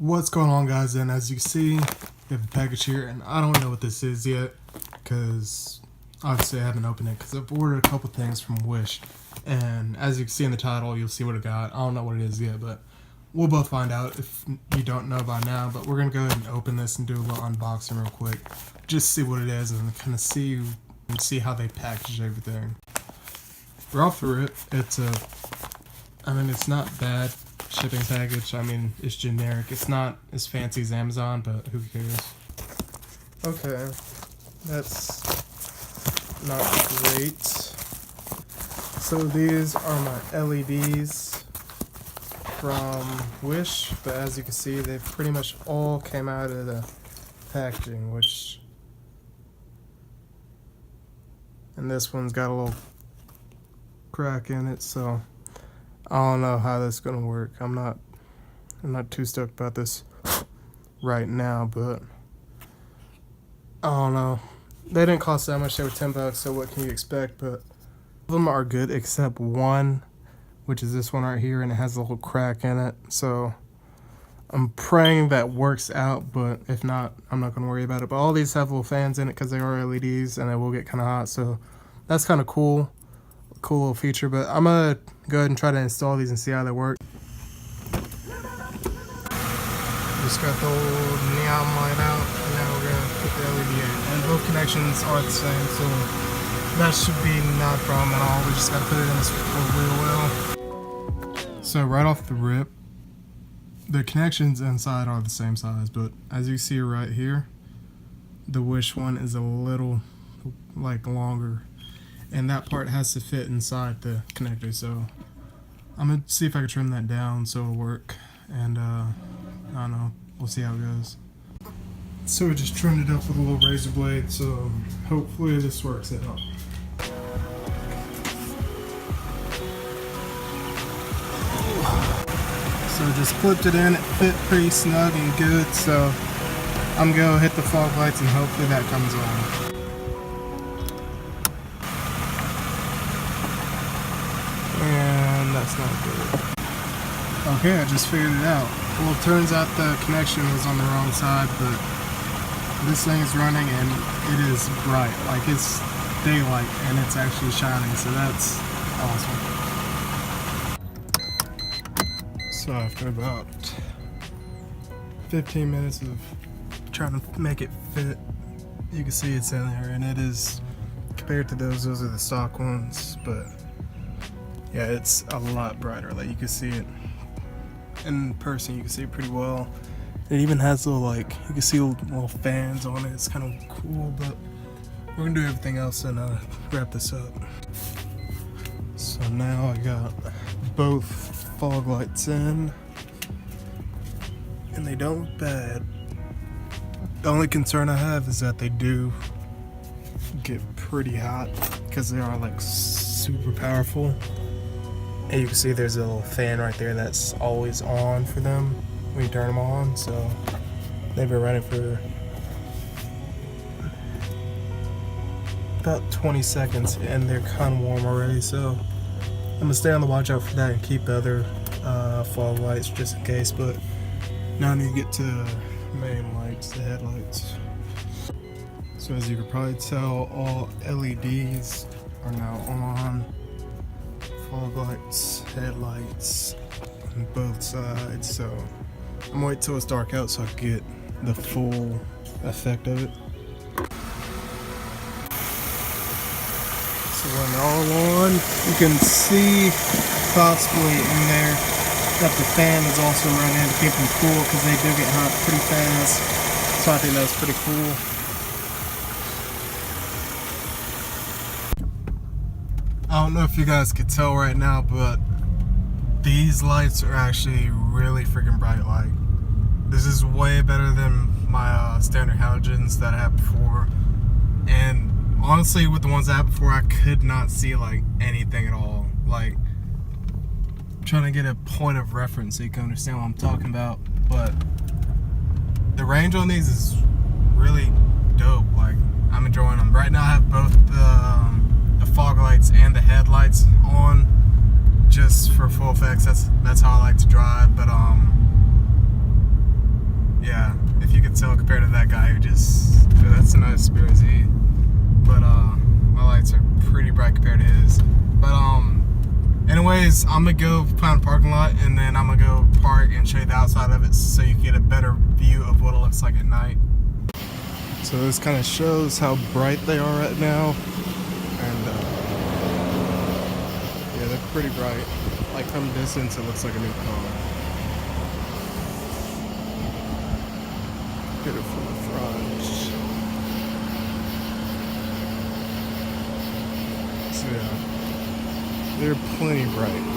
What's going on, guys? And as you can see, we have a package here, and I don't know what this is yet because obviously I haven't opened it because I've ordered a couple things from Wish, and as you can see in the title, you'll see what I got. I don't know what it is yet, but we'll both find out if you don't know by now. But we're gonna go ahead and open this and do a little unboxing real quick, just see what it is and kind of see how they package everything. We're off the rip. It's not bad. Shipping package, it's generic. It's not as fancy as Amazon, but who cares? Okay, that's not great. So these are my LEDs from Wish, but as you can see, they pretty much all came out of the packaging, and this one's got a little crack in it, so I don't know how this is gonna work. I'm not too stoked about this right now, but I don't know. They didn't cost that much. They were $10, so what can you expect? But all of them are good except one, which is this one right here, and it has a little crack in it. So I'm praying that works out, but if not, I'm not gonna worry about it. But all these have little fans in it because they are LEDs, and they will get kind of hot. So that's kind of cool. Cool little feature, but I'm gonna go ahead and try to install these and see how they work. Just got the old neon light out, and now we're gonna put the LED in. And both connections are the same, so that should be not a problem at all. We just gotta put it in this real well. So right off the rip, the connections inside are the same size, but as you see right here, the Wish one is a little longer. And that part has to fit inside the connector, so I'm gonna see if I can trim that down so it'll work. And I don't know, we'll see how it goes. So we just trimmed it up with a little razor blade, so hopefully this works out. So just clipped it in, it fit pretty snug and good, so I'm gonna hit the fog lights and hopefully that comes on. And that's not good. Okay, I just figured it out. Well, it turns out the connection was on the wrong side, but this thing is running and it is bright. Like, it's daylight and it's actually shining, so that's awesome. So after about 15 minutes of trying to make it fit, you can see it's in there, and it is, compared to those are the stock ones, but yeah, it's a lot brighter. Like, you can see it in person, you can see it pretty well. It even has little, you can see little fans on it. It's kind of cool, but we're gonna do everything else and wrap this up. So now I got both fog lights in, and they don't look bad. The only concern I have is that they do get pretty hot because they are super powerful. And you can see there's a little fan right there that's always on for them when you turn them on. So they've been running for about 20 seconds and they're kind of warm already. So I'm gonna stay on the watch out for that and keep the other fog lights just in case. But now I need to get to the main lights, the headlights. So as you can probably tell, all LEDs are now on. Fog lights, headlights on both sides, so I'm gonna wait till it's dark out so I can get the full effect of it. So when they're all on, you can see possibly in there that the fan is also running to keep them cool because they do get hot pretty fast, so I think that's pretty cool. I don't know if you guys could tell right now, but these lights are actually really freaking bright. Like, this is way better than my standard halogens that I had before. And honestly, with the ones I had before, I could not see anything at all. Like, trying to get a point of reference so you can understand what I'm talking about. But the range on these is really dope. Like, I'm enjoying them. Right now I have both the fog lights and the headlights on just for full effects. That's how I like to drive. But can tell compared to that guy who just, that's a nice Spirit Z. But my lights are pretty bright compared to his. But anyways, I'm gonna go find a parking lot and then I'm gonna go park and show you the outside of it so you can get a better view of what it looks like at night. So this kind of shows how bright they are right now, and yeah, they're pretty bright. Like from a distance, it looks like a new car. Get it from the front. So yeah, they're plenty bright.